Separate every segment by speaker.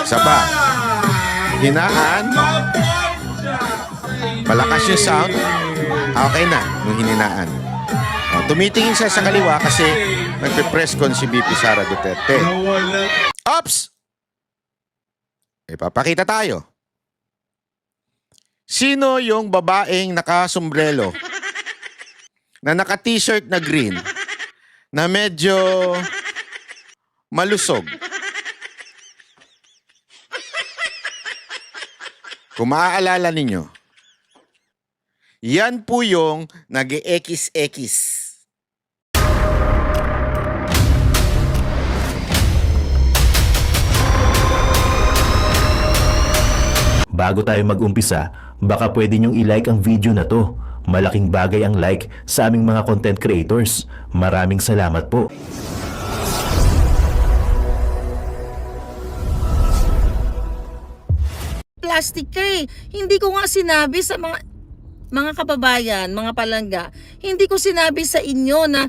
Speaker 1: Isa pa. Hinaan. Malakas yung sound. Okay na, nung hininaan. Tumitingin siya sa kaliwa kasi nagpe-press con si VP Sara Duterte. Ops! Papakita tayo. Sino yung babaeng naka-sombrero na naka-t-shirt na green na medyo malusog? Kung maaalala ninyo, yan po yung nag-e-ekis-ekis.
Speaker 2: Bago tayo mag-umpisa, baka pwede nyong i-like ang video na to. Malaking bagay ang like sa aming mga content creators. Maraming salamat po.
Speaker 3: Plastic ka eh. Hindi ko nga sinabi sa mga kababayan, mga palangga, hindi ko sinabi sa inyo na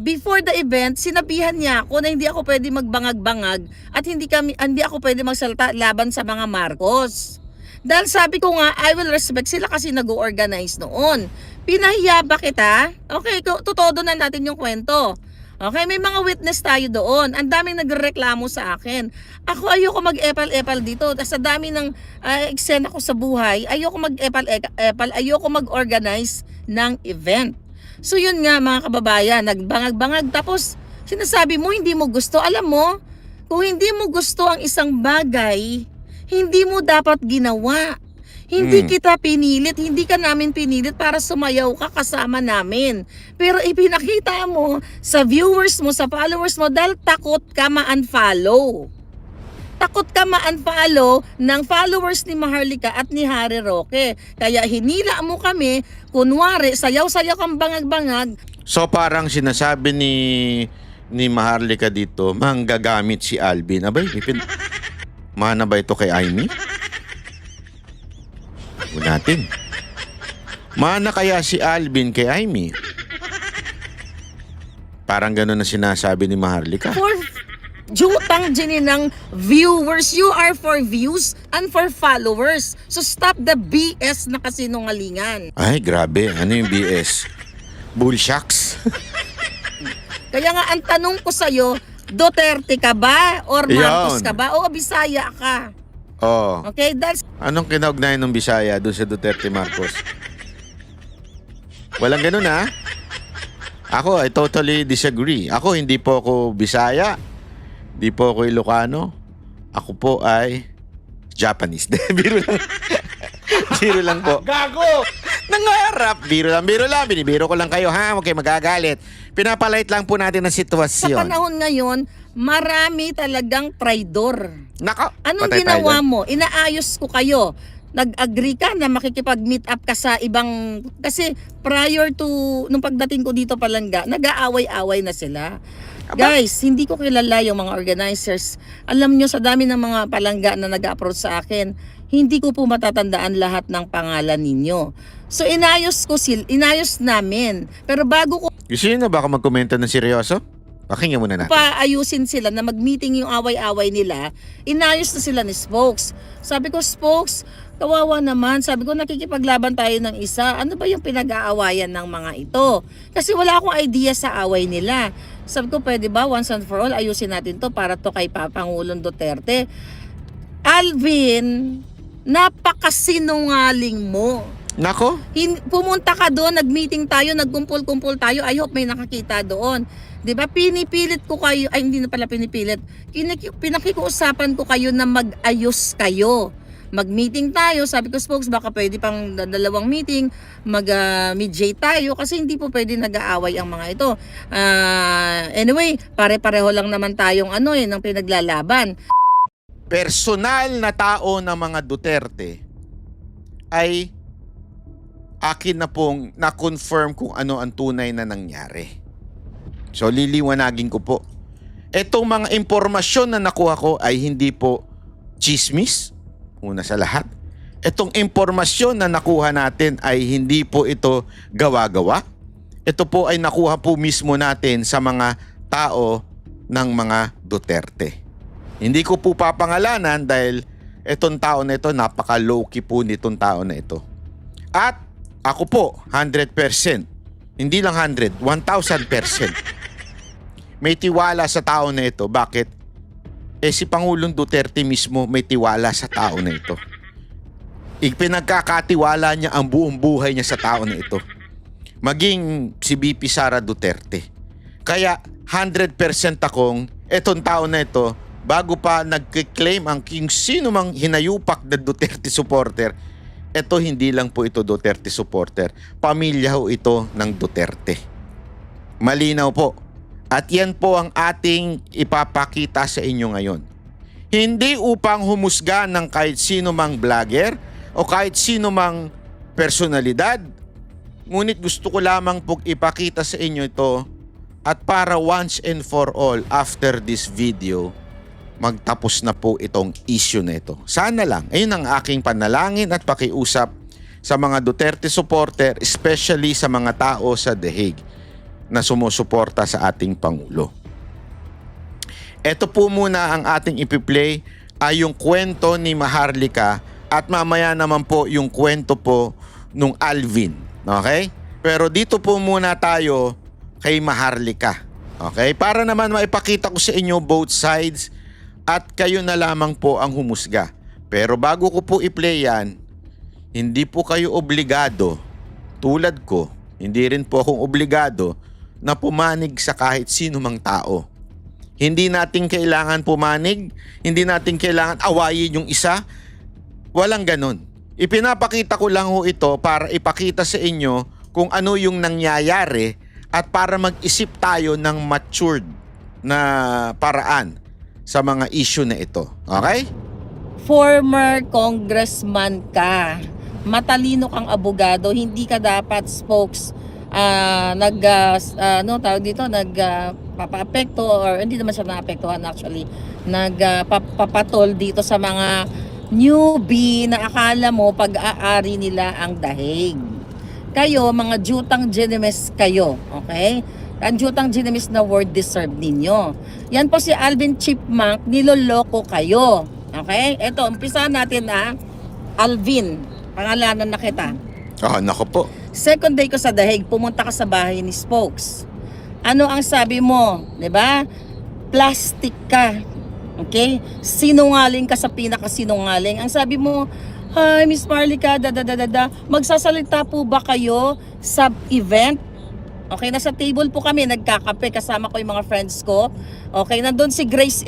Speaker 3: before the event, sinabihan niya ako na hindi ako pwede magbangag-bangag at hindi ako pwede magsalita laban sa mga Marcos. Dahil sabi ko nga, I will respect sila kasi nag-organize noon. Pinahiya ba kita? Okay, tutodo na natin yung kwento. Okay, may mga witness tayo doon. Ang daming nagreklamo sa akin. Ako ayoko mag-epal-epal dito. Sa dami ng eksena ko sa buhay, ayoko mag-epal-epal, ayoko mag-organize ng event. So yun nga mga kababayan, nagbangag-bangag tapos sinasabi mo hindi mo gusto. Alam mo, kung hindi mo gusto ang isang bagay, hindi mo dapat ginawa. Hindi kita pinilit, hindi ka namin pinilit para sumayaw ka kasama namin. Pero ipinakita mo sa viewers mo, sa followers mo dahil takot ka ma-unfollow. Takot ka ma-unfollow ng followers ni Maharlika at ni Harry Roque. Kaya hinila mo kami, kunwari, sayaw-sayaw kang bangag-bangag.
Speaker 1: So parang sinasabi ni Maharlika dito, manggagamit si Alvin. Abay, mana ba ito kay Amy? Natin. Mana kaya si Alvin kay Amy? Parang gano'n na sinasabi ni Maharlika.
Speaker 3: For jutang dyan ng viewers, you are for views and for followers. So stop the BS na kasinungalingan.
Speaker 1: Ay, grabe. Ano yung BS? Bullshocks?
Speaker 3: Kaya nga ang tanong ko sa'yo, Duterte ka ba? Or Marcos
Speaker 1: Yan.
Speaker 3: ka ba? O Bisaya ka?
Speaker 1: Oh.
Speaker 3: Okay, that's...
Speaker 1: Anong kinaugnayan ng Bisaya doon sa Duterte Marcos? Walang ganun ha? Ako, I totally disagree. Ako, hindi po ako Bisaya. Hindi po ako Ilocano. Ako po ay Japanese. Biro lang. Biro lang po. Gago! Nangarap. Biro lang. Binibiro ko lang kayo ha. Huwag kayo magagalit. Pinapalight lang po natin ang
Speaker 3: Sa
Speaker 1: sitwasyon.
Speaker 3: panahon ngayon, marami talagang traidor.
Speaker 1: Nako.
Speaker 3: Anong
Speaker 1: patay
Speaker 3: ginawa
Speaker 1: tayo.
Speaker 3: mo? Inaayos ko kayo. Nag-agree ka na makikipag-meet up ka sa ibang... Kasi prior to, nung pagdating ko dito palangga, nag-aaway-away na sila. Guys, hindi ko kilala yung mga organizers. Alam nyo, sa dami ng mga palangga na nag-approach sa akin, hindi ko po matatandaan lahat ng pangalan ninyo. So inayos namin. Pero bago ko
Speaker 1: Gusto nyo na baka magkomento ng seryoso? Pakinggan muna natin.
Speaker 3: paayusin sila na mag-meeting yung away-away nila, inayos na sila ni Spokes. Sabi ko, Spokes, kawawa naman. Sabi ko, nakikipaglaban tayo ng isa. Ano ba yung pinag-aawayan ng mga ito? Kasi wala akong idea sa away nila. Sabi ko, pwede ba once and for all, ayusin natin to para to kay Pangulong Duterte. Alvin, napakasinungaling mo.
Speaker 1: Nako?
Speaker 3: Pumunta ka doon, nag-meeting tayo, nagkumpul-kumpul tayo. I hope may nakakita doon. 'Di ba? Pinipilit ko kayo, ay hindi na pala pinipilit. Pinakikiusapan ko kayo na mag-ayos kayo. Mag-meeting tayo, sabi ko, Spokes, baka pwede pang dalawang meeting, mag-mediate tayo kasi hindi po pwede nag-aaway ang mga ito. Anyway, pare-pareho lang naman tayong ng pinaglalaban.
Speaker 1: Personal na tao ng mga Duterte ay akin na pong na-confirm kung ano ang tunay na nangyari. So liliwanagin ko po. Etong mga impormasyon na nakuha ko ay hindi po chismis, una sa lahat. Etong impormasyon na nakuha natin ay hindi po ito gawa-gawa. Ito po ay nakuha po mismo natin sa mga tao ng mga Duterte. Hindi ko po papangalanan dahil itong tao na ito, napaka low-key po nitong tao na ito. At ako po, 100%, hindi lang 100, 1,000%. May tiwala sa tao na ito. Bakit? Si Pangulong Duterte mismo may tiwala sa tao na ito. Ipinagkakatiwala niya ang buong buhay niya sa tao na ito. Maging si BP Sara Duterte. Kaya 100% akong etong tao na ito, bago pa nag-claim ang sino mang hinayupak na Duterte supporter, ito hindi lang po ito Duterte supporter. Pamilya ho ito ng Duterte. Malinaw po. At yan po ang ating ipapakita sa inyo ngayon. Hindi upang humusga ng kahit sino mang vlogger o kahit sino mang personalidad. Ngunit gusto ko lamang po ipakita sa inyo ito at para once and for all after this video, magtapos na po itong issue na ito. Sana lang. Ayun ang aking panalangin at pakiusap sa mga Duterte supporter, especially sa mga tao sa The Hague na sumusuporta sa ating Pangulo. Ito po muna ang ating ipi-play ay yung kwento ni Maharlika at mamaya naman po yung kwento po nung Alvin. Okay? Pero dito po muna tayo kay Maharlika. Okay? Para naman maipakita ko sa inyo both sides at kayo na lamang po ang humusga. Pero bago ko po i-play yan, hindi po kayo obligado, tulad ko, hindi rin po akong obligado na pumanig sa kahit sino mang tao. Hindi natin kailangan pumanig, hindi natin kailangan awayin yung isa. Walang ganon. Ipinapakita ko lang ho ito para ipakita sa inyo kung ano yung nangyayari at para mag-isip tayo ng matured na paraan sa mga issue na ito. Okay?
Speaker 3: Former congressman ka. Matalino kang abogado, hindi ka dapat nagpapaapekto or hindi naman siya naapektuhan actually. Nagpapatol dito sa mga newbie na akala mo pag-aari nila ang dahig. Kayo, mga jutang ginemes kayo, okay? Ang jutang ginemes na word deserve ninyo. Yan po si Alvin Chipmunk, niloloko kayo. Okay? Ito, umpisahan natin Alvin, pangalanan na kita.
Speaker 1: Nako po.
Speaker 3: Second day ko sa dahig, pumunta ka sa bahay ni Spokes. Ano ang sabi mo? 'Di ba? Plastic ka. Okay? Sinungaling ka sa pinakasinungaling. Ang sabi mo, "Hi, Miss Marlica, magsasalita po ba kayo sa event?" Okay, nasa table po kami, nagkakape, kasama ko yung mga friends ko. Okay, nandun si Grace,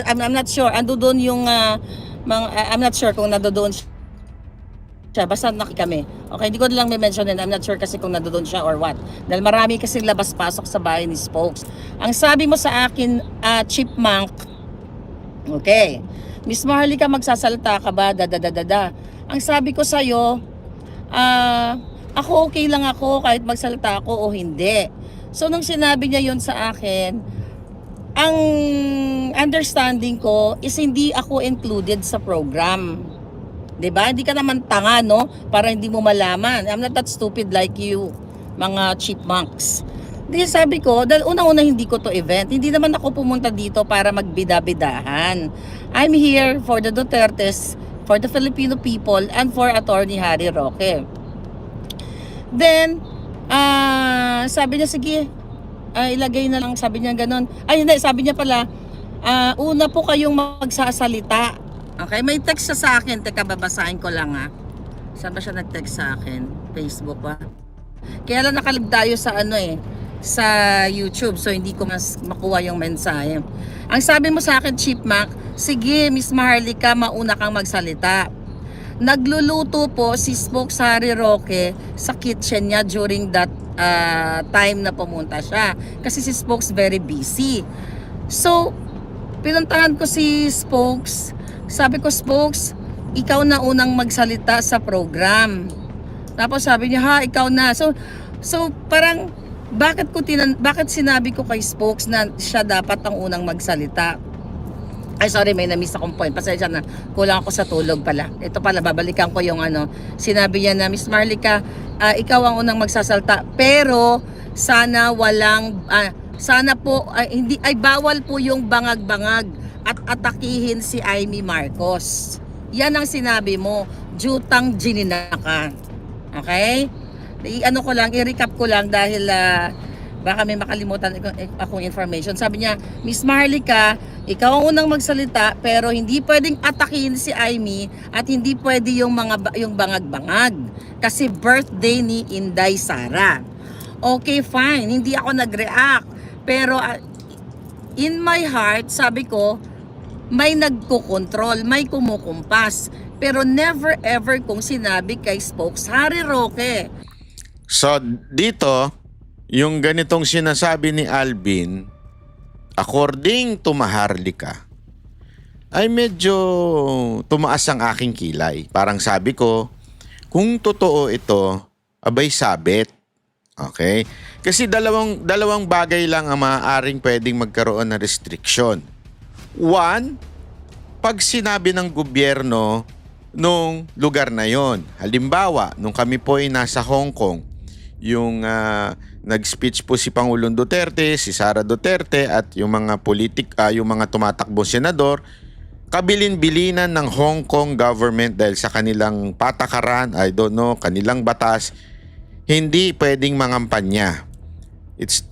Speaker 3: I'm not sure, ando doon yung, I'm not sure kung nandoon siya, basta kami. Okay, hindi ko lang may mention din, I'm not sure kasi kung nandoon siya or what. Dahil marami kasi labas-pasok sa bahay ni Spokes. Ang sabi mo sa akin, Chipmunk, okay, Miss Maharlika, magsasalita ka ba? Ang sabi ko sa'yo, ako okay lang ako kahit magsalita ako o hindi. So nung sinabi niya yon sa akin, ang understanding ko is hindi ako included sa program. 'Di ba? Hindi ka naman tanga, no? Para hindi mo malaman. I'm not that stupid like you, mga chipmunks. Di sabi ko, dahil una-una hindi ko to event. Hindi naman ako pumunta dito para magbida-bidahan. I'm here for the Dutertes, for the Filipino people, and for Attorney Harry Roque. Then, sabi niya, sige, ilagay na lang, sabi niya ganun. Ay, hindi, sabi niya pala, una po kayong magsasalita. Okay, may text siya sa akin. Teka, babasahin ko lang Saan ba siya nag-text sa akin? Facebook ba? Kaya lang nakalib tayo sa sa YouTube, so hindi ko mas makuha yung mensahe. Ang sabi mo sa akin, Chipmunk, sige, Miss Maharlika, mauna kang magsalita. Nagluluto po si Spokes Harry Roque sa kitchen niya during that time na pumunta siya. Kasi si Spokes very busy. So, pinuntahan ko si Spokes. Sabi ko, Spokes, ikaw na unang magsalita sa program. Tapos sabi niya, ikaw na. So parang, bakit sinabi ko kay Spokes na siya dapat ang unang magsalita? Ay, sorry, may na-miss akong point. Pasensya na, kulang ako sa tulog pala. Ito pala, babalikan ko yung sinabi niya na, Miss Maharlika, ikaw ang unang magsasalta. Pero, sana walang, sana po, bawal po yung bangag-bangag. at atakihin si Amy Marcos. Yan ang sinabi mo, jutang ginina ka. Okay? I-ano ko lang, i-recap ko lang dahil baka may makalimutan akong information. Sabi niya, Miss Maharlika, ikaw ang unang magsalita pero hindi pwedeng atakihin si Amy at hindi pwede yung bangag-bangag kasi birthday ni Inday Sara. Okay, fine. Hindi ako nag-react. Pero in my heart, sabi ko, may nagkokontrol, may kumukumpas. Pero never ever kong sinabi kay Spokes Harry Roque.
Speaker 1: So, dito, yung ganitong sinasabi ni Alvin, according to Maharlika, ay medyo tumaas ang aking kilay. Parang sabi ko, kung totoo ito, abay sabit. Okay? Kasi dalawang bagay lang ang maaaring pwedeng magkaroon ng restriction. One, pag sinabi ng gobyerno nung lugar na yon. Halimbawa, nung kami po ay nasa Hong Kong, yung nag-speech po si Pangulong Duterte, si Sara Duterte at yung mga yung mga tumatakbong senador, kabilin-bilinan ng Hong Kong government dahil sa kanilang patakaran, I don't know, kanilang batas, hindi pwedeng mangampanya.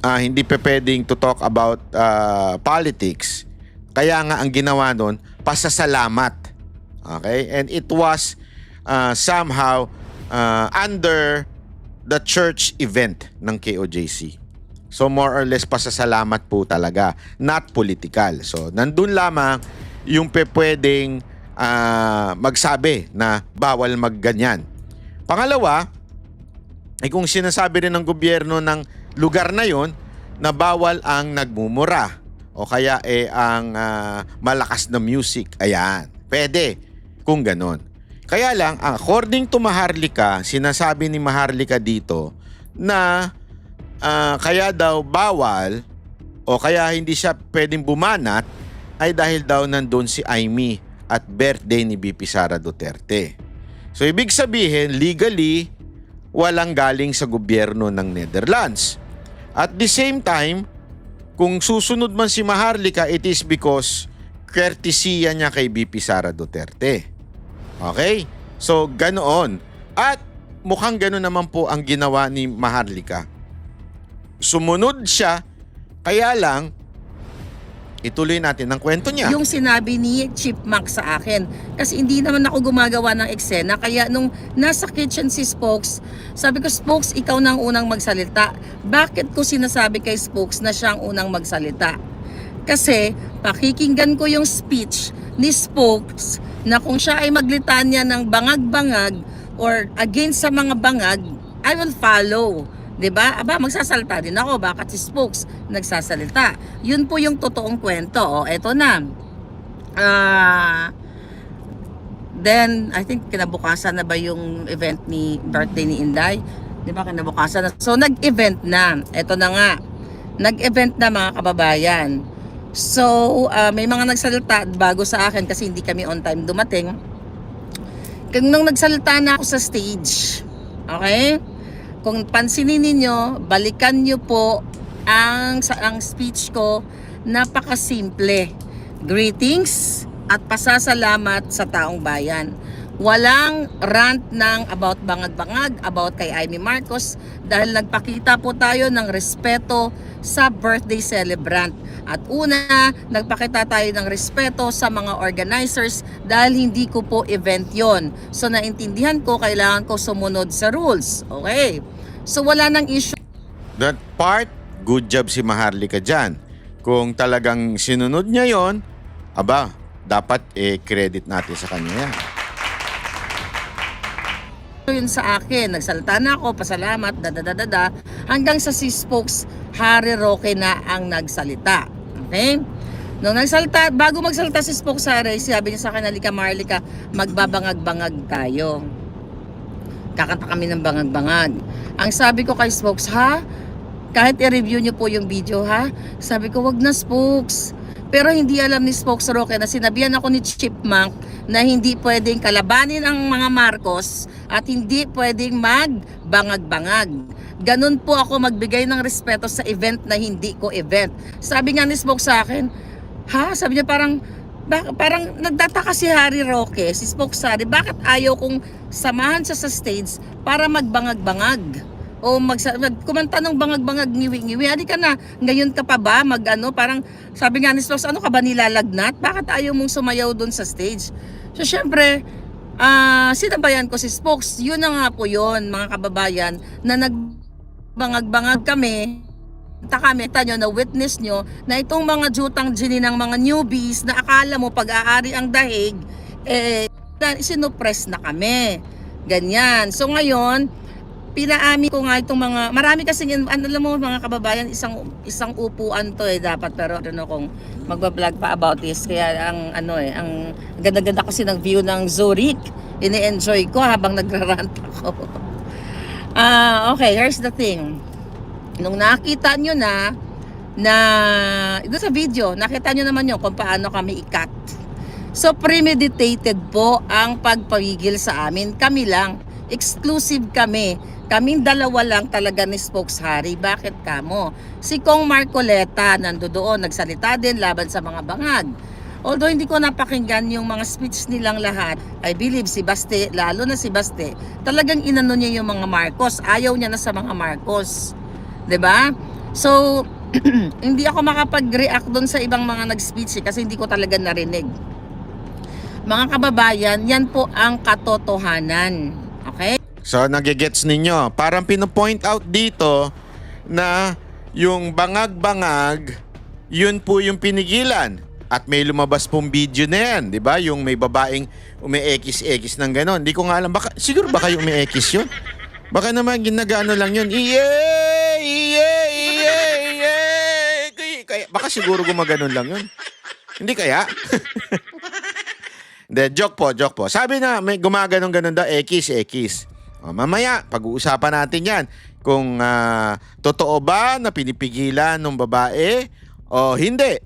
Speaker 1: Hindi pwedeng to talk about politics. Kaya nga ang ginawa nun, pasasalamat. Okay? And it was somehow under the church event ng KOJC. So more or less pasasalamat po talaga, not political. So nandun lamang yung pwedeng magsabi na bawal magganyan. Pangalawa, ay kung sinasabi rin ng gobyerno ng lugar na yon na bawal ang nagmumura o kaya ang malakas na music. Ayan, pwede kung ganon. Kaya lang, according to Maharlika, sinasabi ni Maharlika dito na kaya daw bawal o kaya hindi siya pwedeng bumanat ay dahil daw nandun si Amy at birthday ni BP Sara Duterte. So ibig sabihin, legally, walang galing sa gobyerno ng Netherlands. At the same time, kung susunod man si Maharlika, it is because courtesy niya kay BP Sara Duterte. Okay? So, ganoon. At mukhang ganoon naman po ang ginawa ni Maharlika. Sumunod siya, kaya lang, ituloy natin ang kwento niya.
Speaker 3: Yung sinabi ni Chipmunk sa akin. Kasi hindi naman ako gumagawa ng eksena. Kaya nung nasa kitchen si Spokes, sabi ko, Spokes, ikaw na ang unang magsalita. Bakit ko sinasabi kay Spokes na siya ang unang magsalita? Kasi pakikinggan ko yung speech ni Spokes na kung siya ay maglitanya ng bangag-bangag or against sa mga bangag, I will follow. 'Di ba? Aba, magsasalita din ako. Bakit si Spokes nagsasalita? Yun po yung totoong kwento. O, eto na. Then, I think kinabukasan na ba yung event ni birthday ni Inday? 'Di ba? Kinabukasan na. So, nag-event na. Eto na nga. Nag-event na mga kababayan. So, may mga nagsalita bago sa akin kasi hindi kami on time dumating. Nung nagsalita na ako sa stage, okay? Kung pansinin ninyo, balikan nyo po ang speech ko, napakasimple. Greetings at pasasalamat sa taong bayan. Walang rant ng about bangag-bangag, about kay Amy Marcos, dahil nagpakita po tayo ng respeto sa birthday celebrant. At una, nagpakita tayo ng respeto sa mga organizers dahil hindi ko po event yon. So naintindihan ko, kailangan ko sumunod sa rules. Okay? So wala nang issue.
Speaker 1: That part, good job si Maharlika dyan. Kung talagang sinunod niya yon, aba, dapat credit natin sa kanya yan.
Speaker 3: Yun sa akin, nagsalita na ako, pasalamat, hanggang sa si Spokes Harry Roque na ang nagsalita. Okay? Nung nagsalita, bago magsalita si Spokes Harry, sabi niya sa akin, halika Maharlika, magbabangag-bangag tayo. Kakanta kami ng bangag-bangag. Ang sabi ko kay Spokes, ha? Kahit i-review niyo po yung video, ha? Sabi ko, wag na Spokes. Pero hindi alam ni Spokes Roque na sinabihan ako ni Chipmunk na hindi pwedeng kalabanin ang mga Marcos at hindi pwedeng magbangag-bangag. Ganun po ako magbigay ng respeto sa event na hindi ko event. Sabi nga ni Spokes sa akin, ha? Sabi niya parang, parang nagtataka si Harry Roque, si Spokes Harry, bakit ayaw kong samahan siya sa stage para magbangag-bangag? O kumanta ng bangag-bangag, ngiwi-ngiwi. Hindi ka na, ngayon ka pa ba parang sabi nga ni Spokes, ano ka ba nilalagnat? Bakit ayaw mong sumayaw doon sa stage? So syempre, sinabayan ko si Spokes. Yun na nga po yun, mga kababayan, na nagbangag-bangag kami. Kita nyo, na witness nyo, na itong mga jutang gini ng mga newbies na akala mo pag-aari ang dahig, sinupress na kami. Ganyan. So ngayon, pinaamin ko nga itong mga, marami kasi, alam mo mga kababayan, isang upuan to dapat, pero I don't know kung magbablog pa about this, kaya ang ganda-ganda kasi ng view ng Zurich, ini-enjoy ko habang nagrarant ako. Okay, here's the thing. Nung nakita nyo na ito sa video, nakita nyo naman yun kung paano kami ikat. So premeditated po ang pagpawigil sa amin, kami lang, exclusive kami. Kaming dalawa lang talaga ni Spokes Harry. Bakit kamo? Si Kong Marcoleta nandoon, nagsalita din laban sa mga bangag. Although hindi ko napakinggan yung mga speech nilang lahat, I believe si Baste, lalo na si Baste, talagang inano niya yung mga Marcos. Ayaw niya na sa mga Marcos. 'Di ba? So, hindi ako makapag-react doon sa ibang mga nag-speech kasi hindi ko talaga narinig. Mga kababayan, yan po ang katotohanan. Okay?
Speaker 1: So, nagigets ninyo. Parang pinopoint out dito na yung bangag-bangag, yun po yung pinigilan. At may lumabas pong video na yan, di ba? Yung may babaeng umi-ekis-ekis ng ganon. Di ko nga alam, siguro baka yung umi-ekis yun? Baka naman ginagano lang yun. Kaya, baka siguro gumaganon lang yun. Hindi kaya? Hindi, joke po. Sabi na, may gumaganon-ganon daw, ekis. O, mamaya, pag-uusapan natin yan. Kung totoo ba na pinipigilan ng babae o hindi.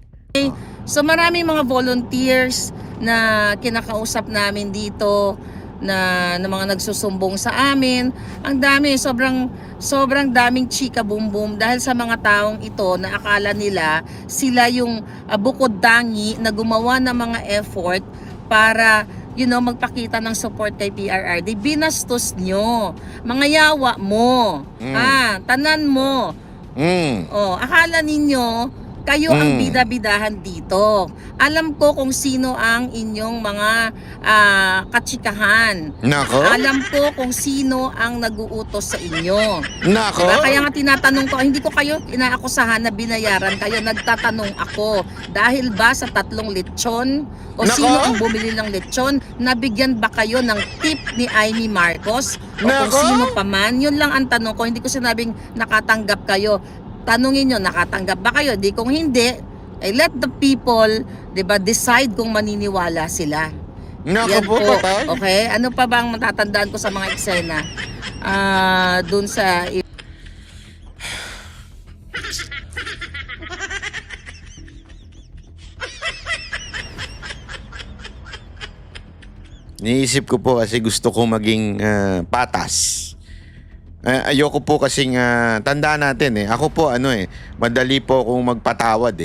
Speaker 3: So maraming mga volunteers na kinakausap namin dito na mga nagsusumbong sa amin. Ang dami, sobrang daming chika boom boom dahil sa mga taong ito na akala nila sila yung bukod dangi na gumawa ng mga effort para magpakita ng support kay PRRD. Binastos nyo. Mga yawa mo. Tanan mo. Akala ninyo, kayo ang bida-bidahan dito. Alam ko kung sino ang inyong mga katsikahan.
Speaker 1: Nako?
Speaker 3: Alam ko kung sino ang nag-uutos sa inyo.
Speaker 1: Nako?
Speaker 3: Diba? Kaya nga tinatanong ko, hindi ko kayo inaakusahan na binayaran kayo. Nagtatanong ako, dahil ba sa 3 lechon? O
Speaker 1: Nako?
Speaker 3: sino ang bumili ng lechon? Nabigyan ba kayo ng tip ni Amy Marcos? O kung
Speaker 1: Nako?
Speaker 3: sino pa man? Yun lang ang tanong ko. Hindi ko sinabing nakatanggap kayo. Tanungin nyo, nakatanggap ba kayo? Di kung hindi, let the people, decide kung maniniwala sila.
Speaker 1: Nako
Speaker 3: Yan
Speaker 1: po, patay.
Speaker 3: Okay? Ano pa bang matatandaan ko sa mga eksena? Dun sa...
Speaker 1: Niisip ko po kasi gusto ko maging patas. Ayoko po kasing tandaan natin Ako po madali po akong magpatawad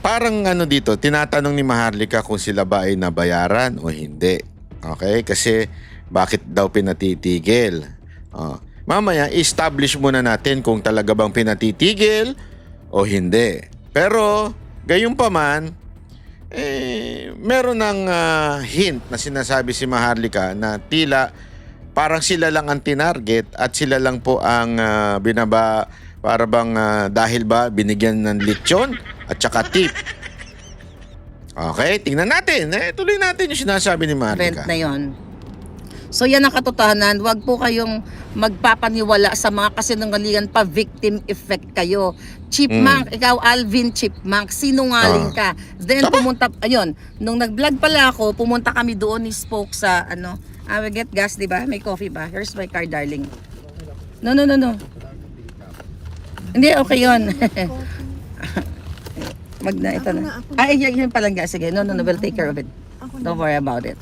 Speaker 1: Parang dito, tinatanong ni Maharlika kung sila ba ay nabayaran o hindi. Okay? Kasi bakit daw pinatitigil? Mamaya, establish muna natin kung talaga bang pinatitigil o hindi. Pero, gayunpaman, meron ng hint na sinasabi si Maharlika na tila parang sila lang ang tinarget at sila lang po ang para bang dahil ba binigyan ng lechon at saka tip. Okay, tingnan natin. Tuloy natin yung sinasabi ni Maharlika.
Speaker 3: event na yon. So yan ang katotohanan. Huwag po kayong magpapaniwala sa mga kasinungalingan pa, victim effect kayo. Chipmunk, ikaw Alvin Chipmunk, sinungaling ka. Then pumunta, nung nag-vlog pala ako, pumunta kami doon ni Spoke sa I will get gas, di ba? May coffee ba? Here's my car, darling. No. Hindi, okay yun. Ito na. Yun palang gas. Sige, no, we'll take care of it. Don't worry about it.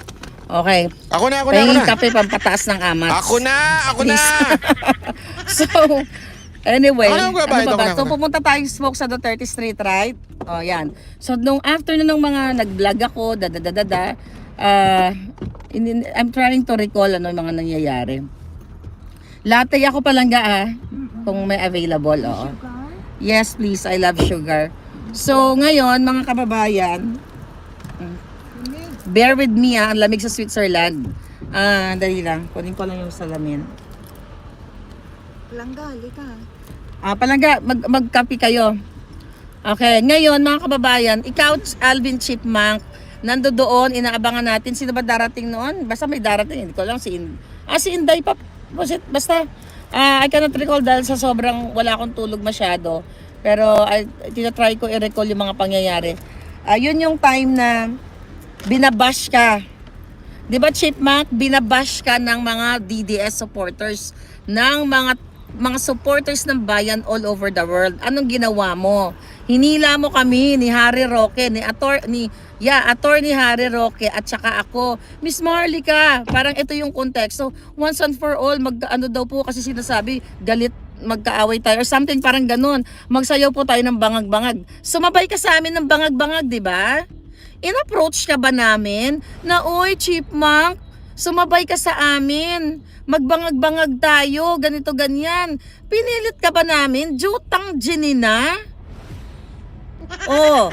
Speaker 3: Okay.
Speaker 1: Ako na.
Speaker 3: Pahingin kape pampataas ng amas.
Speaker 1: Ako na.
Speaker 3: So, Anyway,
Speaker 1: Ako na magbabayad,
Speaker 3: ano ba?
Speaker 1: ako na,
Speaker 3: So,
Speaker 1: ako na.
Speaker 3: pumunta tayong smoke sa Duterte Street, right? O, yan. So, nung after na nung mga nag-vlog ako, I'm trying to recall ano yung mga nangyayari. Latte ako palangga kung may available, oo. Yes, please. I love sugar. So, ngayon, mga kababayan, bear with me ang lamig sa Switzerland. Dali lang. Kunin ko lang yung salamin.
Speaker 4: Palangga, halika.
Speaker 3: Palangga, magkapi kayo. Okay, ngayon mga kababayan, ikaw, Alvin Chipmunk, nando doon, inaabangan natin. Sino ba darating noon? Basta may darating, hindi ko lang si Inday pa. Basta, I cannot recall dahil sa sobrang wala akong tulog masyado. Pero, tinatry ko i-recall yung mga pangyayari. Yun yung time na binabash ka. Di ba, Chipmunk? Binabash ka ng mga DDS supporters, ng mga supporters ng bayan all over the world. Anong ginawa mo? Hinila mo kami ni Harry Roque, Attorney Harry Roque at saka ako. Miss Marlica, parang ito yung konteksto. Once and for all, ano daw po kasi sinasabi, galit magkaaway tayo or something parang ganun. Magsayaw po tayo ng bangag-bangag. Sumabay ka sa amin ng bangag-bangag, di ba? In-approach ka ba namin na, oy, Chipmunk, sumabay ka sa amin. Magbangag-bangag tayo, ganito ganyan. Pinilit ka ba namin? Jutang ginina? Oh,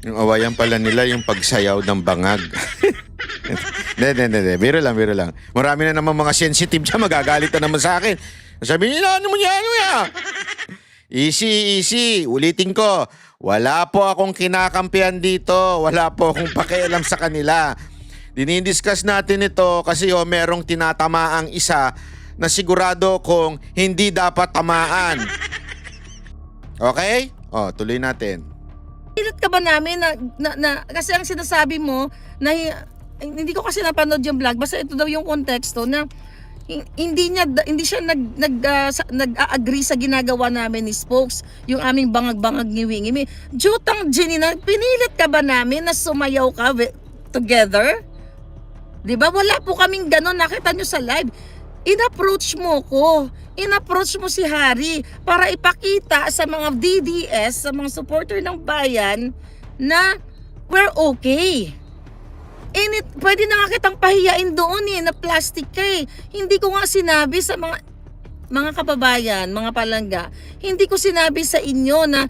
Speaker 1: Yung awayan pala nila yung pagsayaw ng bangag. Hindi. Biro lang. Marami na naman mga sensitive dyan. Magagalit na naman sa akin. Sabi nila, ano mo yan? Easy. Ulitin ko. Wala po akong kinakampihan dito. Wala po akong pakialam sa kanila. Dinidiscuss natin ito kasi merong tinatamaang isa na sigurado kung hindi dapat tamaan. Okay? Tuloy natin.
Speaker 3: pilit ka ba namin na kasi ang sinasabi mo na hindi ko kasi napanood yung vlog, basta ito daw yung konteksto na hindi siya nag-agree sa ginagawa namin ni Spokes, yung aming bangag-bangag ngiwi-ngiwi. Jutang Jenny, pinilit ka ba namin na sumayaw ka together? 'Di ba? Wala po kaming ganon, nakita nyo sa live. In-approach mo ko. In-approach mo si Harry para ipakita sa mga DDS, sa mga supporter ng bayan na we're okay. Pwede na nga kitang pahiyain doon na plastic ka Hindi ko nga sinabi sa mga kababayan, mga palangga, hindi ko sinabi sa inyo na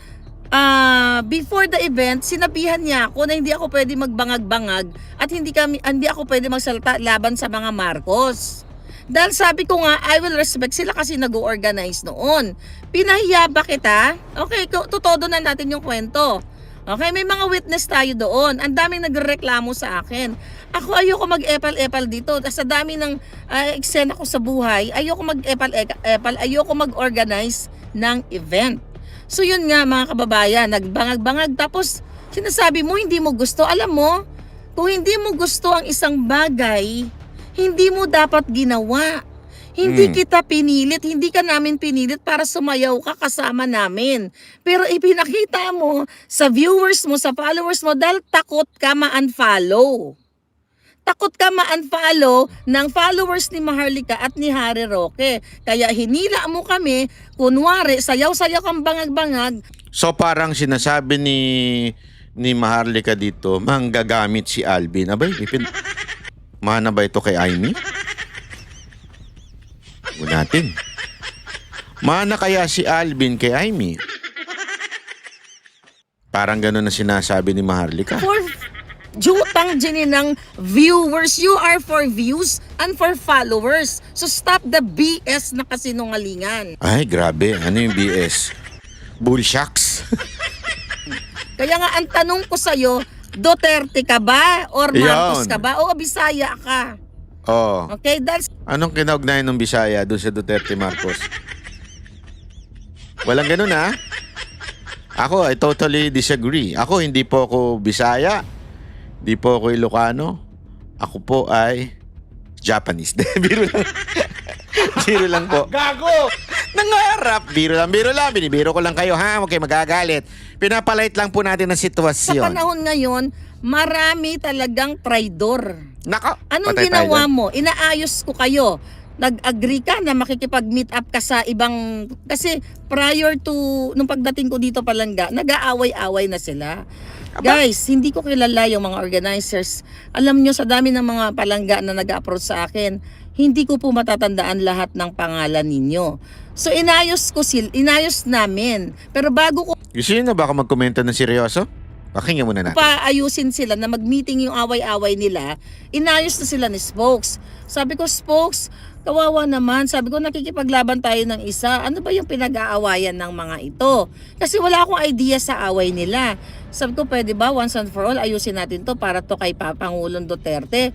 Speaker 3: before the event, sinabihan niya ako na hindi ako pwede magbangag-bangag at hindi ako pwede magsalita laban sa mga Marcos. Dahil sabi ko nga, I will respect sila kasi nag-organize noon. Pinahiya ba kita? Okay, tutodo na natin yung kwento. Okay, may mga witness tayo doon. Ang daming nagreklamo sa akin. Ako ayoko mag-epal-epal dito. Sa dami ng eksena ko sa buhay, ayoko mag-epal-epal, ayoko mag-organize ng event. So yun nga mga kababayan, nagbangag-bangag tapos sinasabi mo hindi mo gusto. Alam mo, kung hindi mo gusto ang isang bagay, hindi mo dapat ginawa. Hindi kita pinilit, hindi ka namin pinilit para sumayaw ka kasama namin. Pero ipinakita mo sa viewers mo, sa followers mo dahil takot ka ma-unfollow. Takot ka ma-unfollow ng followers ni Maharlika at ni Harry Roque. Kaya hinila mo kami, kunwari, sayaw-sayaw kang bangag-bangag.
Speaker 1: So parang sinasabi ni Maharlika dito, manggagamit si Alvin. Abay, mana ba ito kay Aimee? Natin. Mana kaya si Alvin kay Aimee? Parang gano'n na sinasabi ni Maharlika.
Speaker 3: For jutang dyan ng viewers, you are for views and for followers. So stop the BS na kasinungalingan.
Speaker 1: Ay, grabe. Ano yung BS? Bullshocks.
Speaker 3: Kaya nga ang tanong ko sa'yo, Duterte ka ba? Or Marcos
Speaker 1: Yan.
Speaker 3: ka ba? O Bisaya ka?
Speaker 1: Oh.
Speaker 3: Okay, that's
Speaker 1: Anong kinaugnayan ng Bisaya doon sa Duterte Marcos? Walang ganun Ako, I totally disagree. Ako, hindi po ako Bisaya. Hindi po ako Ilocano. Ako po ay Japanese. Biro lang. Biro lang po. Gago! Nangarap. Biro lang. Binibiro ko lang kayo Huwag kayo magagalit. Pinapalight lang po natin ang
Speaker 3: sa
Speaker 1: sitwasyon.
Speaker 3: panahon ngayon, marami talagang traidor.
Speaker 1: Nako.
Speaker 3: Anong
Speaker 1: patay tayo
Speaker 3: ginawa
Speaker 1: dyan.
Speaker 3: mo? Inaayos ko kayo. nag-agree ka na makikipag-meet up ka sa ibang, kasi prior to nung pagdating ko dito Palangga, nag-aaway-away na sila. Guys, hindi ko kilala yung mga organizers. Alam nyo, sa dami ng mga Palangga na nag-approach sa akin, hindi ko po matatandaan lahat ng pangalan ninyo. So inayos namin. Pero bago ko
Speaker 1: Gusto nyo na baka magkomento ng seryoso? Pakinggan muna natin.
Speaker 3: paayusin sila na mag-meeting yung away-away nila, inayos na sila ni Spokes. Sabi ko, Spokes, kawawa naman. Sabi ko, nakikipaglaban tayo ng isa. Ano ba yung pinag-aawayan ng mga ito? Kasi wala akong idea sa away nila. Sabi ko, pwede ba once and for all, ayusin natin to para to kay Pangulong Duterte.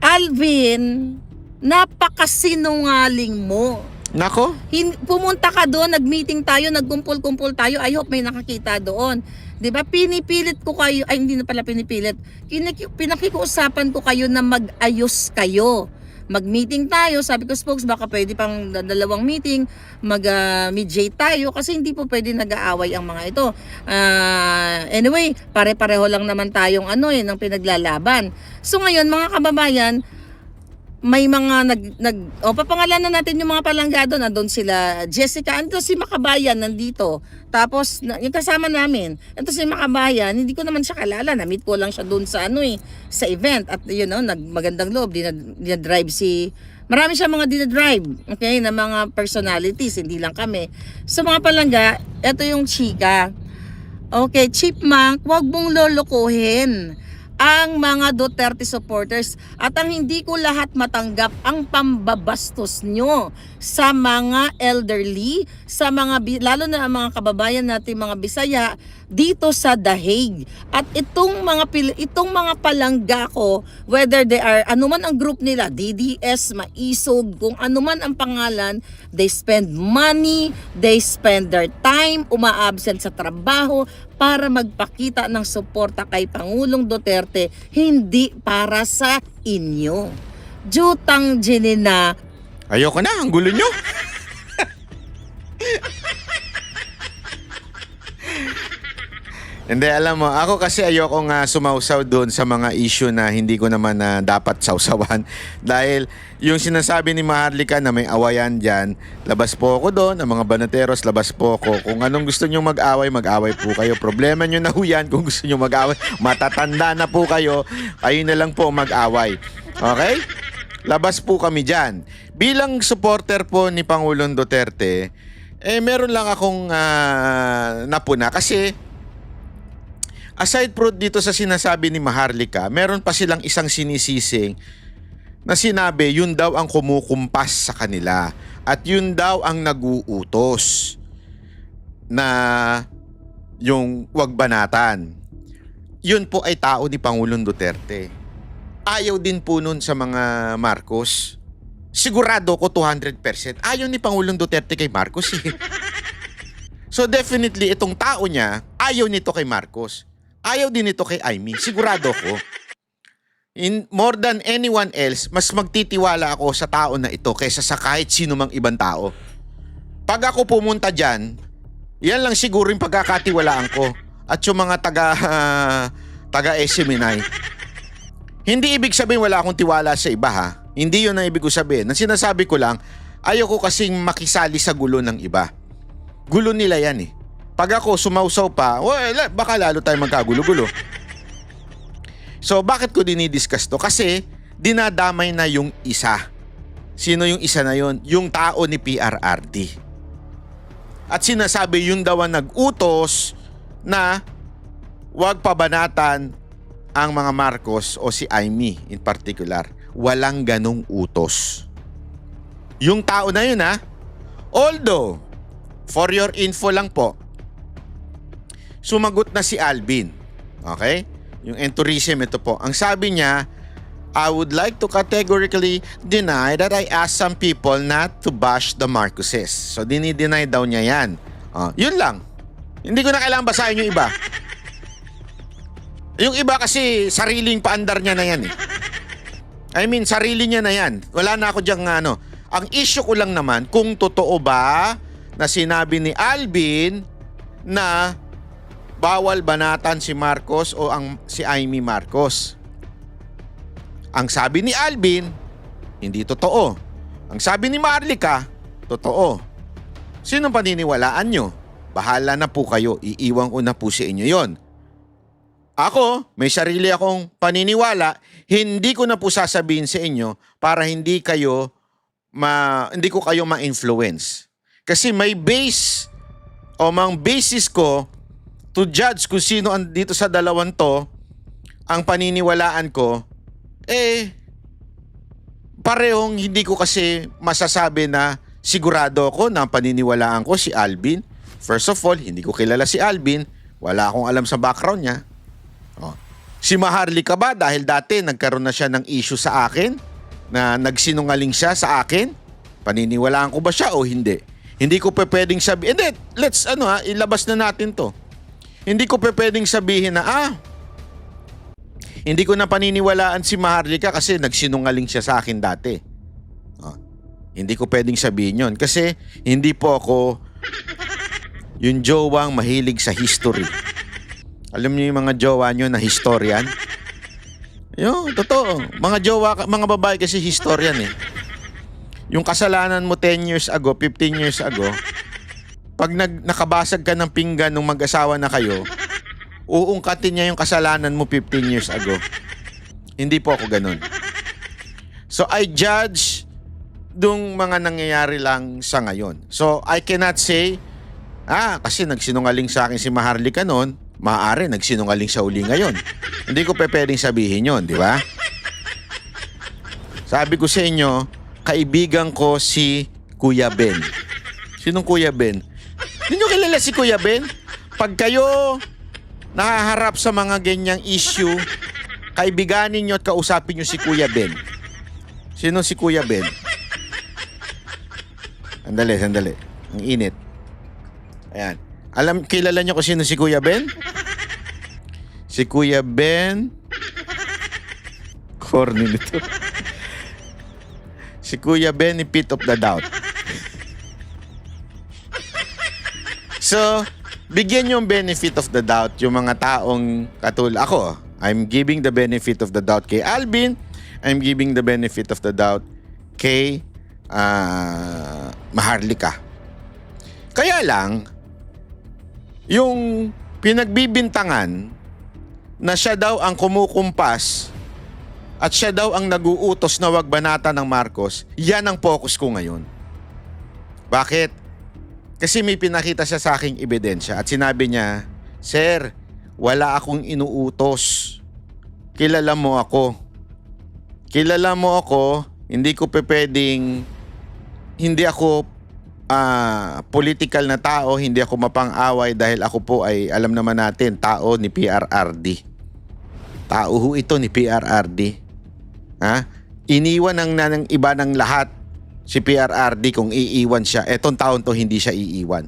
Speaker 3: Alvin, napakasinungaling mo.
Speaker 1: Nako,
Speaker 3: Pumunta ka doon, nag-meeting tayo, nagkumpul-kumpul tayo. I hope may nakakita doon. 'Di ba? Pinipilit ko kayo, ay hindi na pala pinipilit. Pinakikiusapan ko kayo na mag-ayos kayo. Mag-meeting tayo, sabi ko, Spokes, baka pwede pang dalawang meeting, mag-mediate tayo kasi hindi po pwede nag-aaway ang mga ito. Anyway, pare-pareho lang naman tayong ng pinaglalaban. So ngayon, mga kababayan, may mga papangalanan natin yung mga palangga doon. Nandun sila Jessica, ando si Makabayan nandito. Tapos yung kasama namin, ito si Makabayan, hindi ko naman siya kalala, na-meet ko lang siya doon sa sa event at magandang loob, dinadrive marami siya mga dinadrive, okay, na mga personalities, hindi lang kami. So mga palangga, ito yung chika. Okay, Chipmunk, wag mong lolokohin ang mga Duterte supporters at ang hindi ko lahat matanggap ang pambabastos nyo sa mga elderly, sa mga lalo na ang mga kababayan natin mga Bisaya dito sa The Hague. At itong mga palangga ko, whether they are anuman ang group nila, DDS, Maisog, kung anuman ang pangalan, they spend money, they spend their time, umaabsent sa trabaho para magpakita ng suporta kay Pangulong Duterte, hindi para sa inyo. Jutang Jenina.
Speaker 1: ayoko na, ang gulo nyo. Hindi, alam mo, ako kasi ayoko nga sumausaw doon sa mga issue na hindi ko naman na dapat sausawan. Dahil yung sinasabi ni Maharlika na may awayan dyan, labas po ako doon, ang mga banateros, labas po ako. Kung anong gusto nyo mag-away, mag-away po kayo. Problema nyo na huyan kung gusto nyo mag-away. Matatanda na po kayo, kayo na lang po mag-away. Okay? Labas po kami dyan. Bilang supporter po ni Pangulong Duterte, meron lang akong napuna kasi aside pro dito sa sinasabi ni Maharlika, meron pa silang isang sinisising na sinabi yun daw ang kumukumpas sa kanila at yun daw ang naguutos na yung wag banatan. Yun po ay tao ni Pangulong Duterte. Ayaw din po nun sa mga Marcos. Sigurado ko 200%. Ayaw ni Pangulong Duterte kay Marcos eh. So definitely itong tao niya, ayaw nito kay Marcos. Ayaw din ito kay Amy. Sigurado ko. In more than anyone else, mas magtitiwala ako sa tao na ito kaysa sa kahit sino mang ibang tao. Pag ako pumunta dyan, yan lang siguro yung pagkakatiwalaan ko. At yung mga taga SMNI. Hindi ibig sabihin wala akong tiwala sa iba ha. Hindi yun ang ibig ko sabihin. Ang sinasabi ko lang, ayoko kasing makisali sa gulo ng iba. Gulo nila yan eh. Pag ako sumausaw pa, baka lalo tayo magkagulo-gulo. So bakit ko dinidiscuss to? Kasi dinadamay na yung isa. Sino yung isa na yun? Yung tao ni PRRD. At sinasabi yun daw ang nag-utos na wag pabanatan ang mga Marcos o si Amy in particular. Walang ganong utos. Yung tao na yun ha. Although, for your info lang po, sumagot na si Alvin. Okay? Yung entourism, ito po. Ang sabi niya, I would like to categorically deny that I asked some people not to bash the Marcoses. So, dinideny daw niya yan. Yun lang. Hindi ko na kailangan basahin yung iba. Yung iba kasi sariling paandar niya na yan eh. I mean, sarili niya na yan. Wala na ako diyang Ang issue ko lang naman, kung totoo ba na sinabi ni Alvin na bawal banatan si Marcos o si Amy Marcos. Ang sabi ni Alvin, hindi totoo. Ang sabi ni Maharlika, totoo. Sinong paniniwalaan nyo? Bahala na po kayo. Iiwan ko na po sa inyo yon. Ako, may sarili akong paniniwala. Hindi ko na po sasabihin sa inyo para hindi ko kayo ma-influence. Kasi may base o mang basis ko to judge kung sino dito sa dalawang to ang paniniwalaan ko, parehong hindi ko kasi masasabi na sigurado ako na ang paniniwalaan ko si Alvin. First of all, hindi ko kilala si Alvin. Wala akong alam sa background niya. Oh. Si Maharlika ba dahil dati nagkaroon na siya ng issue sa akin na nagsinungaling siya sa akin? Paniniwalaan ko ba siya o hindi? Hindi ko pwedeng sabihin. Let's ilabas na natin to. Hindi ko pwedeng sabihin na hindi ko na paniniwalaan si Maharlika kasi nagsinungaling siya sa akin dati. Oh. Hindi ko pwedeng sabihin yon kasi hindi po ako yung jowang mahilig sa history. Alam niyo yung mga jowa nyo na historian? Yo, totoo. Mga babae kasi historian eh. Yung kasalanan mo 10 years ago, 15 years ago, pag nakabasag ka ng pinggan nung mag-asawa na kayo, uungkatin niya yung kasalanan mo 15 years ago. Hindi po ako ganun. So I judge dung mga nangyayari lang sa ngayon. So I cannot say, kasi nagsinungaling sa akin si Maharlika noon, maaari nagsinungaling sa uli ngayon. Hindi ko pwedeng sabihin yon, di ba? Sabi ko sa inyo, kaibigan ko si Kuya Ben. Sinong Kuya Ben? Hindi nyo kilala si Kuya Ben? Pag kayo nahaharap sa mga ganyang issue, kaibiganin nyo at kausapin nyo si Kuya Ben. Sino si Kuya Ben? Sandali. Ang init. Ayan. Kilala nyo kung sino si Kuya Ben? Si Kuya Ben... Corny nito. Si Kuya Benefit of the Doubt. So, bigyan nyo yung benefit of the doubt yung mga taong ako. I'm giving the benefit of the doubt kay Alvin. I'm giving the benefit of the doubt kay Maharlika. Kaya lang, yung pinagbibintangan na siya daw ang kumukumpas at siya daw ang naguutos na wag banata ng Marcos, yan ang focus ko ngayon. Bakit? Kasi may pinakita siya sa aking ebidensya at sinabi niya, Sir, wala akong inuutos. Kilala mo ako. Hindi ko pwedeng, hindi ako political na tao, hindi ako mapang-away dahil ako po ay, alam naman natin, tao ni PRRD. Tao ho ito ni PRRD. Iniwan ng iba ng lahat si PRRD kung iiwan siya. Etong taon to hindi siya iiwan.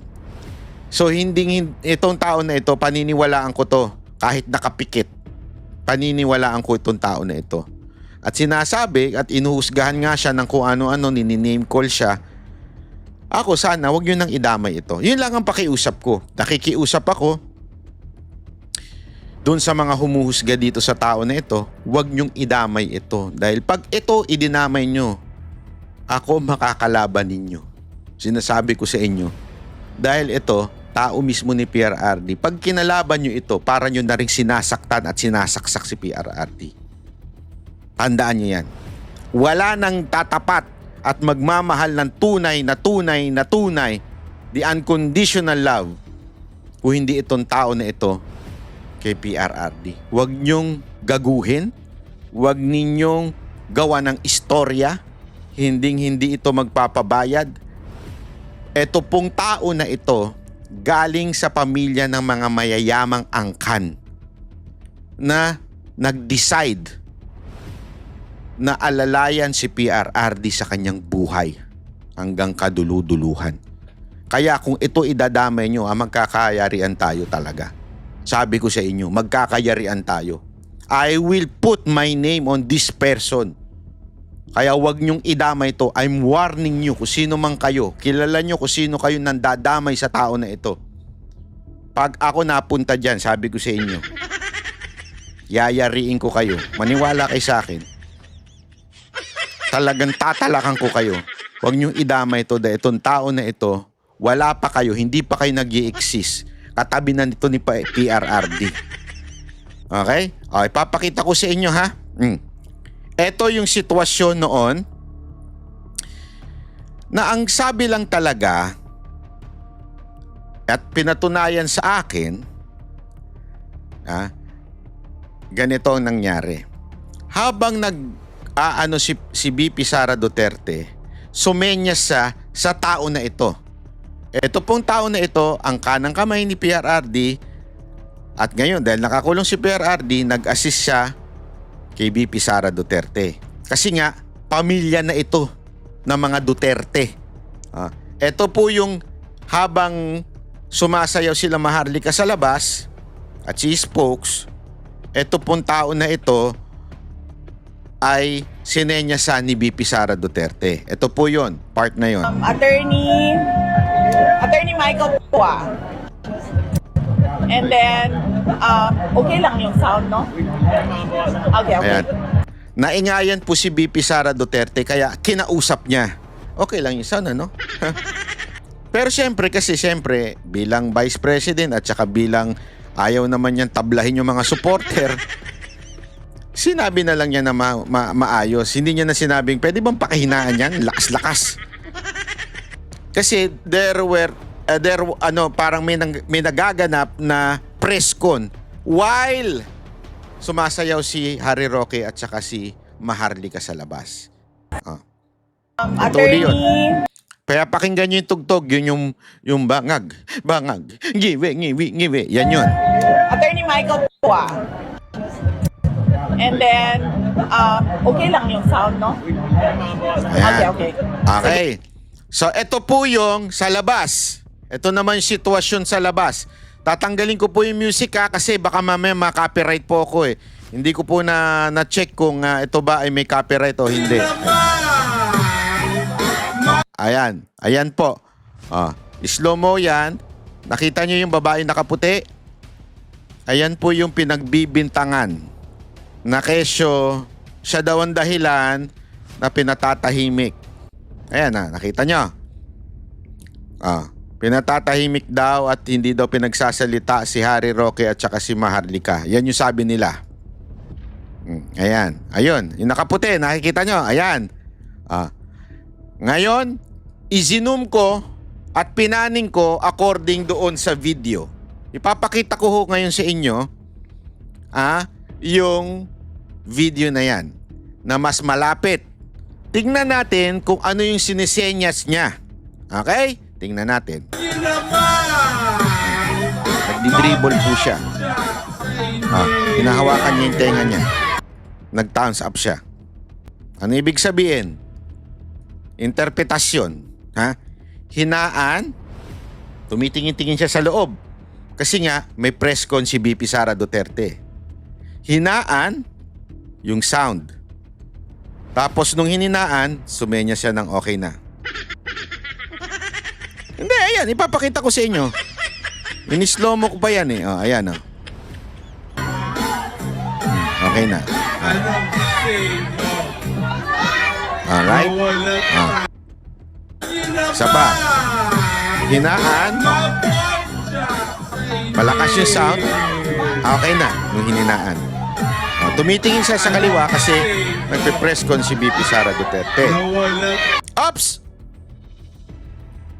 Speaker 1: So itong taon na ito, paniniwalaan ko to kahit nakapikit. Paniniwalaan ko itong tao na ito. At sinasabi at inuhusgahan nga siya ng kung ano-ano, nini-name call siya. Ako sana, wag nyo nang idamay ito. Yun lang ang pakiusap ko. Nakikiusap ako doon sa mga humuhusga dito sa tao na ito, wag nyong idamay ito. Dahil pag ito idinamay nyo, ako makakalaban ninyo. Sinasabi ko sa inyo. Dahil ito, tao mismo ni PRRD. Pag kinalaban nyo ito, para nyo na rin sinasaktan at sinasaksak si PRRD. Tandaan nyo yan. Wala nang tatapat at magmamahal ng tunay, the unconditional love, kung hindi itong tao na ito kay PRRD. Huwag niyong gaguhin, huwag ninyong gawa ng istorya, hindi ito magpapabayad. Ito pong tao na ito, galing sa pamilya ng mga mayayamang angkan na nag-decide na alalayan si PRRD sa kanyang buhay hanggang kaduluduluhan. Kaya kung ito idadamay nyo, magkakayarian tayo talaga. Sabi ko sa inyo, magkakayarian tayo. I will put my name on this person. Kaya wag nyong idamay to. I'm warning nyo kung sino man kayo. Kilala nyo kung sino kayo nandadamay sa tao na ito. Pag ako napunta dyan, sabi ko sa inyo, yayariin ko kayo. Maniwala kayo sa akin. Talagang tatalakan ko kayo. Huwag niyong idama ito dahil itong tao na ito, wala pa kayo, hindi pa kayo nag-i-exist. Katabi na nito ni PRRD. Okay? O, ipapakita ko sa inyo ha. Ito yung sitwasyon noon na ang sabi lang talaga at pinatunayan sa akin, ganito ang nangyari. Habang si BP Sara Duterte, sumenyas sa tao na ito. Ito pong tao na ito, ang kanang kamay ni PRRD, at ngayon dahil nakakulong si PRRD, nag-assist siya kay BP Sara Duterte. Kasi nga, pamilya na ito ng mga Duterte. Ito po yung habang sumasayaw sila Maharlika sa labas at si Spokes, ito pong tao na ito ay sinenyasan ni BP Sara Duterte. Ito po yon, part na yon.
Speaker 4: Attorney Michael Pua. And then, okay lang yung sound, no? Okay.
Speaker 1: Ayan. Naingayan po si BP Sara Duterte kaya kinausap niya. Okay lang yung sound, ano? Pero siyempre bilang Vice President at saka bilang ayaw naman niyang tablahin yung mga supporter, sinabi na lang niya na maayos. Hindi niya na sinabing, pwede bang pakahinaan yan? Lakas-lakas. Kasi parang may nagaganap na press con while sumasayaw si Harry Roque at saka si Maharlika sa labas.
Speaker 4: Attorney,
Speaker 1: kaya pakinggan niyo yung tugtog, yun yung bangag, ngiwi, yan yun.
Speaker 4: Attorney Michael Pua. And then, okay lang yung sound, no?
Speaker 1: Ayan.
Speaker 4: Okay.
Speaker 1: So, ito po yung sa labas. Ito naman yung sitwasyon sa labas. Tatanggalin ko po yung music kasi baka mamaya ma-copyright po ako eh. Hindi ko po na-check kung ito ba ay may copyright o hindi. Ayan po. Slow mo yan. Nakita nyo yung babae nakaputi? Ayan po yung pinagbibintangan na kesyo siya daw ang dahilan na pinatatahimik. Ayan nakita nyo. Pinatatahimik daw at hindi daw pinagsasalita si Harry Roque at saka si Maharlika. Yan yung sabi nila. Ayan. Ayun. Yung nakaputi, nakikita nyo. Ayan. Ngayon, izinum ko at pinaning ko according doon sa video. Ipapakita ko ho ngayon sa inyo yung video na yan na mas malapit. Tingnan natin kung ano yung sinisenyas niya. Okay? Tingnan natin. Nagdi-dribble po siya. Hinahawakan niya yung tenga niya. Nag-thumbs up siya. Ano ibig sabihin? Interpretasyon. Hinaan, tumitingin-tingin siya sa loob. Kasi nga, may press con si BP Sara Duterte. Hinaan, yung sound. Tapos nung hininaan, sumenya siya ng okay na. Hindi, ayan, ipapakita ko sa inyo. In-slow mo ko pa yan eh. Ayan Okay na. Alright. Isa pa. Hinaan. Malakas yung sound. Okay na nung hininaan. Tumitingin siya sa kaliwa kasi nagpe-press con si BP Sara Duterte. Ops!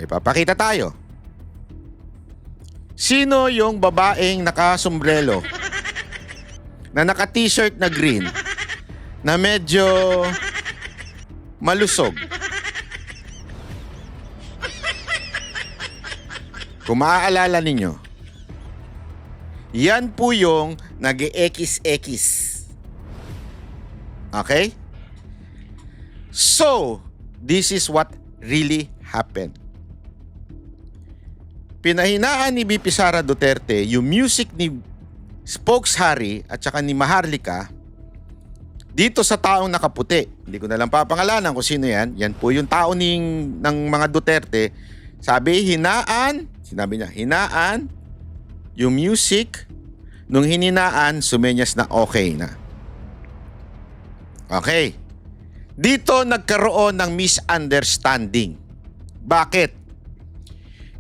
Speaker 1: Ipapakita tayo. Sino yung babaeng naka-sombrero na naka-t-shirt na green na medyo malusog? Kung maaalala ninyo, yan po yung nag-e-ekis-ekis. Okay? So, this is what really happened. Pinahinaan ni BP Sara Duterte yung music ni Spokes Harry at saka ni Maharlika dito sa taong nakaputi. Hindi ko na lang papangalanan kung sino yan. Yan po yung tao ng mga Duterte. Sinabi niya, hinaan yung music. Nung hininaan, sumenyas na okay na. Okay. Dito nagkaroon ng misunderstanding. Bakit?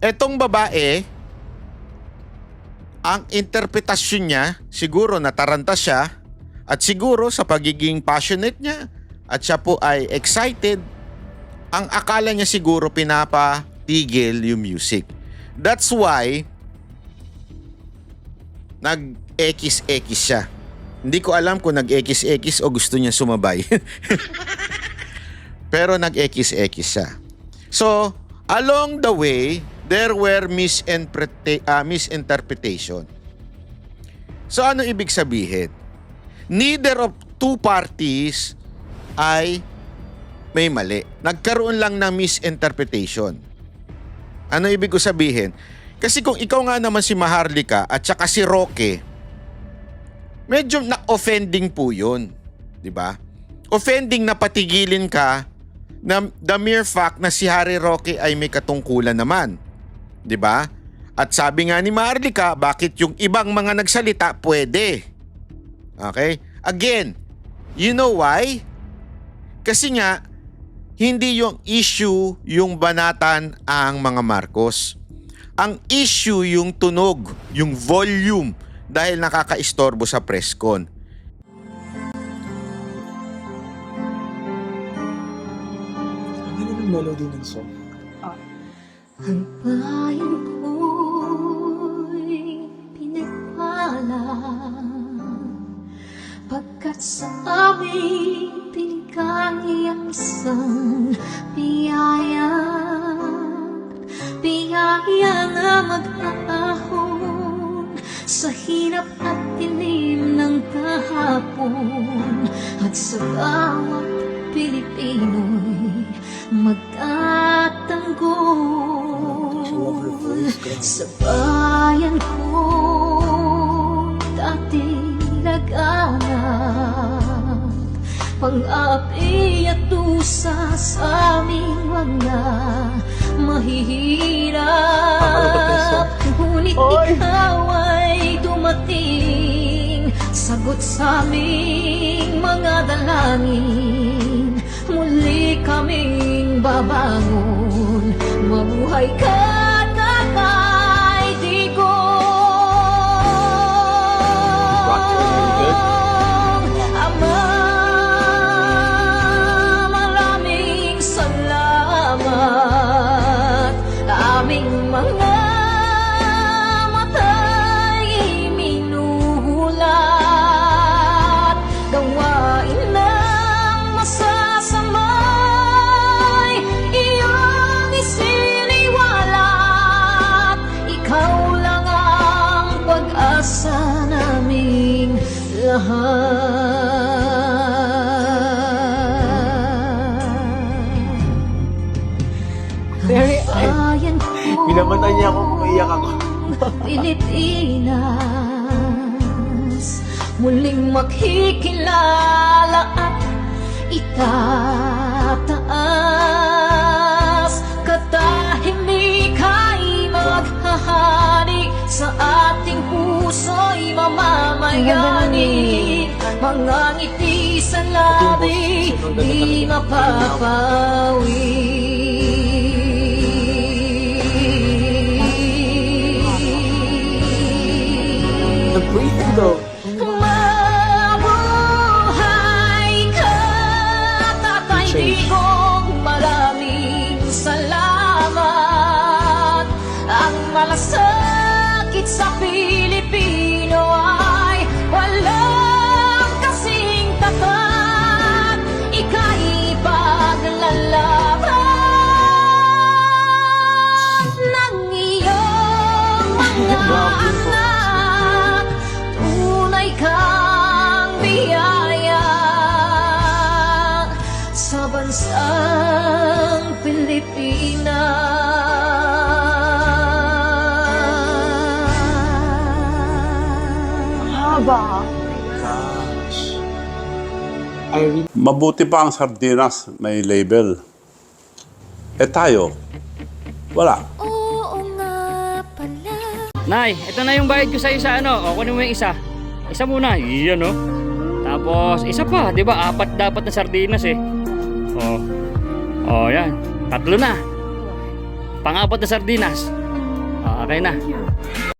Speaker 1: Etong babae, ang interpretasyon niya, siguro nataranta siya at siguro sa pagiging passionate niya at siya po ay excited, ang akala niya siguro pinapatigil yung music. That's why nag-ekis-ekis siya. Hindi ko alam kung nag-ekis-ekis o gusto niya sumabay. Pero nag-ekis-ekis siya. So, along the way, there were misinterpretation. So, ano ibig sabihin? Neither of two parties ay may mali. Nagkaroon lang ng misinterpretation. Ano ibig ko sabihin? Kasi kung ikaw nga naman si Maharlika at saka si Roque, medyo na-offending po yun. Diba? Offending na patigilin ka na the mere fact na si Harry Roque ay may katungkulan naman. Diba? At sabi nga ni Maharlika, bakit yung ibang mga nagsalita pwede? Okay? Again, you know why? Kasi nga, hindi yung issue yung banatan ang mga Marcos. Ang issue yung tunog, yung volume dahil nakakaistorbo sa press con.
Speaker 5: Ano yung melody ng song?
Speaker 6: Ang bayan ko'y pinagpala pagkat sa aming pinigay ang isang biyaya na mag-aahon sa hirap at dilim ng kahapon at sa bawat Pilipino'y magtatanggol sa bayan ko dating laganap pang-api at dusa sa aming mga mahihirap. Ngunit ikaw ay dumating, sagot sa aming mga dalangin. Muli kaming babangon, mabuhay ka Tatay Digong. Ama, maraming salamat. Aming mga mata'y minuhulat, gawain ng masasamay iyong isiniwalat. Ikaw lang ang pag-asa naming lahat.
Speaker 5: Pinamatay niya ako, umiiyak ako.
Speaker 6: Pilipinas, muling makikilala at itataas. Katahimika'y maghahari sa ating puso'y mamamayani. Mga ngiti sa labi di mapapawi.
Speaker 5: The breathing though.
Speaker 6: Mabuhay ka, Tatay Digong, maraming salamat. Ang malasakit sa Pilipino ay walang kasing tapat. Ika'y paglalaban ng iyong mga anak. Tunay kang biyaya sa bansang Pilipinas.
Speaker 4: Haba.
Speaker 5: Gosh. I really
Speaker 7: Mabuti pa ang sardinas, may label. Eh tayo, wala.
Speaker 6: Oo nga pala.
Speaker 8: Nay, ito na yung bayad ko sa isa, ano? O, kunin mo yung isa. Isa muna, iyan, no? Tapos, isa pa, di ba? 4 dapat na sardinas, eh. Oh, yan. 3 na. Pang-apat na sardinas. Okay na.